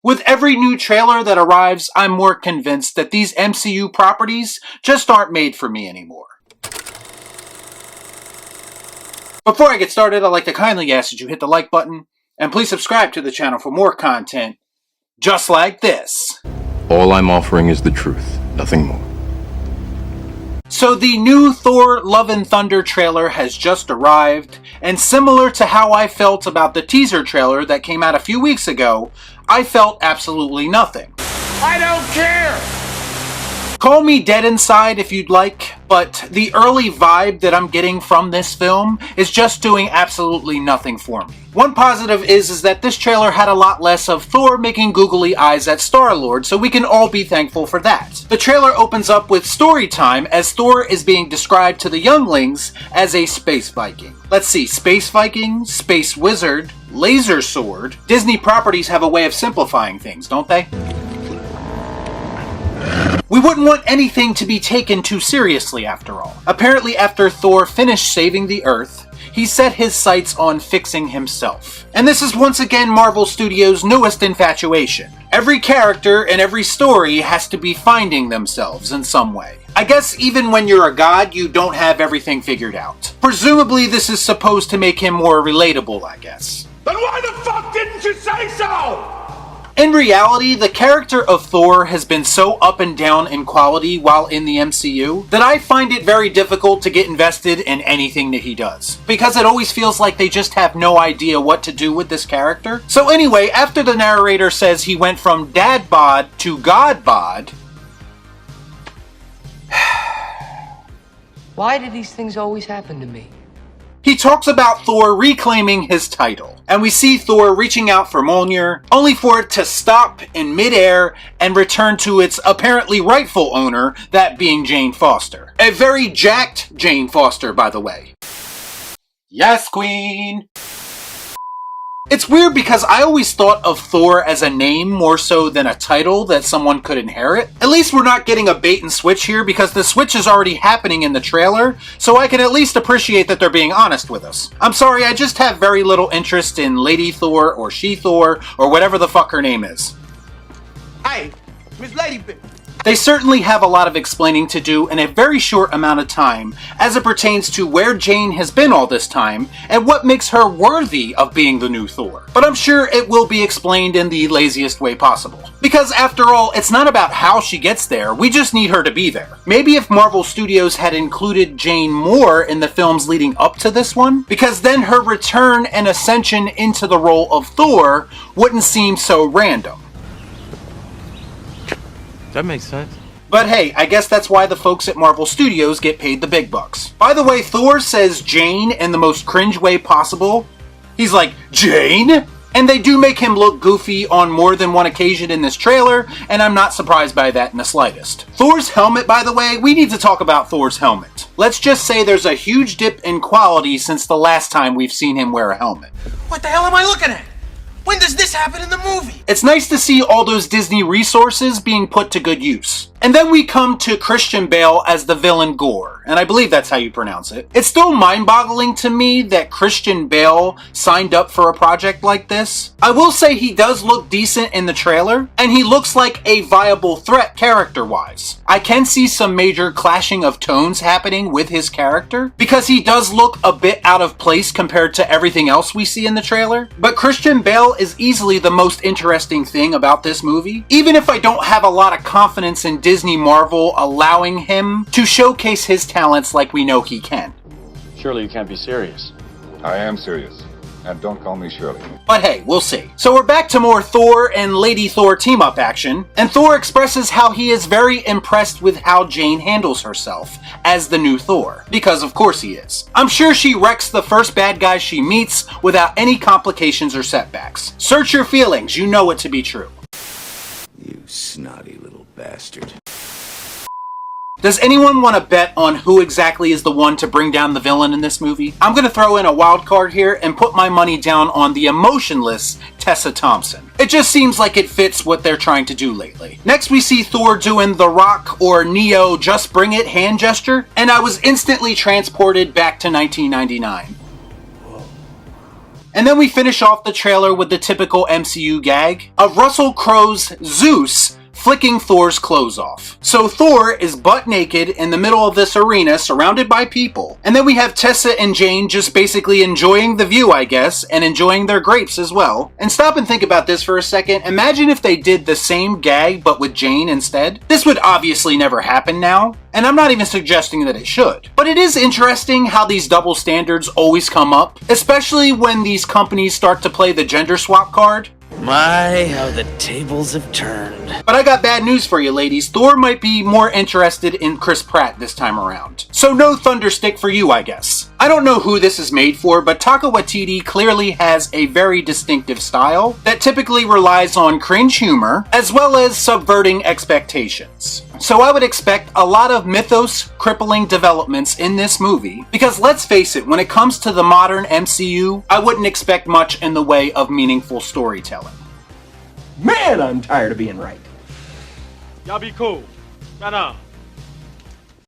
With every new trailer that arrives, I'm more convinced that these MCU properties just aren't made for me anymore. Before I get started, I'd like to kindly ask that you hit the like button, and please subscribe to the channel for more content just like this. All I'm offering is the truth, nothing more. So the new Thor Love and Thunder trailer has just arrived, and similar to how I felt about the teaser trailer that came out a few weeks ago, I felt absolutely nothing. I don't care! Call me dead inside if you'd like, but the early vibe that I'm getting from this film is just doing absolutely nothing for me. One positive is that this trailer had a lot less of Thor making googly eyes at Star-Lord, so we can all be thankful for that. The trailer opens up with story time as Thor is being described to the younglings as a space Viking. Let's see, space Viking, space wizard, laser sword. Disney properties have a way of simplifying things, don't they? We wouldn't want anything to be taken too seriously after all. Apparently after Thor finished saving the Earth, he set his sights on fixing himself. And this is once again Marvel Studios' newest infatuation. Every character and every story has to be finding themselves in some way. I guess even when you're a god, you don't have everything figured out. Presumably this is supposed to make him more relatable, I guess. Then why the fuck didn't you say so? In reality, the character of Thor has been so up and down in quality while in the MCU that I find it very difficult to get invested in anything that he does, because it always feels like they just have no idea what to do with this character. So anyway, after the narrator says he went from dad bod to god bod, why do these things always happen to me? he talks about Thor reclaiming his title, and we see Thor reaching out for Mjolnir, only for it to stop in midair and return to its apparently rightful owner, that being Jane Foster. A very jacked Jane Foster, by the way. Yes, queen! It's weird because I always thought of Thor as a name more so than a title that someone could inherit. At least we're not getting a bait and switch here because the switch is already happening in the trailer, so I can at least appreciate that they're being honest with us. I'm sorry, I just have very little interest in Lady Thor or She-Thor or whatever the fuck her name is. Hey, Miss Lady... They certainly have a lot of explaining to do in a very short amount of time as it pertains to where Jane has been all this time and what makes her worthy of being the new Thor. But I'm sure it will be explained in the laziest way possible. Because after all, it's not about how she gets there, we just need her to be there. Maybe if Marvel Studios had included Jane more in the films leading up to this one, because then her return and ascension into the role of Thor wouldn't seem so random. That makes sense. But hey, I guess that's why the folks at Marvel Studios get paid the big bucks. By the way, Thor says Jane in the most cringe way possible. He's like, Jane? And they do make him look goofy on more than one occasion in this trailer, and I'm not surprised by that in the slightest. Thor's helmet, by the way, we need to talk about Thor's helmet. Let's just say there's a huge dip in quality since the last time we've seen him wear a helmet. What the hell am I looking at? When does this happen in the movie? It's nice to see all those Disney resources being put to good use. And then we come to Christian Bale as the villain Gore, and I believe that's how you pronounce it. It's still mind-boggling to me that Christian Bale signed up for a project like this. I will say he does look decent in the trailer, and he looks like a viable threat character-wise. I can see some major clashing of tones happening with his character, because he does look a bit out of place compared to everything else we see in the trailer. But Christian Bale is easily the most interesting thing about this movie, even if I don't have a lot of confidence in Disney Marvel allowing him to showcase his talents like we know he can. Surely you can't be serious. I am serious. And don't call me Shirley. But hey, we'll see. So we're back to more Thor and Lady Thor team-up action, and Thor expresses how he is very impressed with how Jane handles herself as the new Thor, because of course he is. I'm sure she wrecks the first bad guy she meets without any complications or setbacks. Search your feelings, you know it to be true. You snotty little bastard. Does anyone want to bet on who exactly is the one to bring down the villain in this movie? I'm going to throw in a wild card here and put my money down on the emotionless Tessa Thompson. It just seems like it fits what they're trying to do lately. Next we see Thor doing the Rock or Neo just bring it hand gesture, and I was instantly transported back to 1999. And then we finish off the trailer with the typical MCU gag of Russell Crowe's Zeus flicking Thor's clothes off. So Thor is butt naked in the middle of this arena surrounded by people. And then we have Tessa and Jane just basically enjoying the view, I guess, and enjoying their grapes as well. And stop and think about this for a second. Imagine if they did the same gag but with Jane instead. This would obviously never happen now, and I'm not even suggesting that it should. But it is interesting how these double standards always come up, especially when these companies start to play the gender swap card. My, how the tables have turned. But I got bad news for you, ladies. Thor might be more interested in Chris Pratt this time around. So no Thunderstick for you, I guess. I don't know who this is made for, but Taika Waititi clearly has a very distinctive style that typically relies on cringe humor, as well as subverting expectations. So I would expect a lot of mythos-crippling developments in this movie, because let's face it, when it comes to the modern MCU, I wouldn't expect much in the way of meaningful storytelling. Man, I'm tired of being right. Y'all be cool. Nah.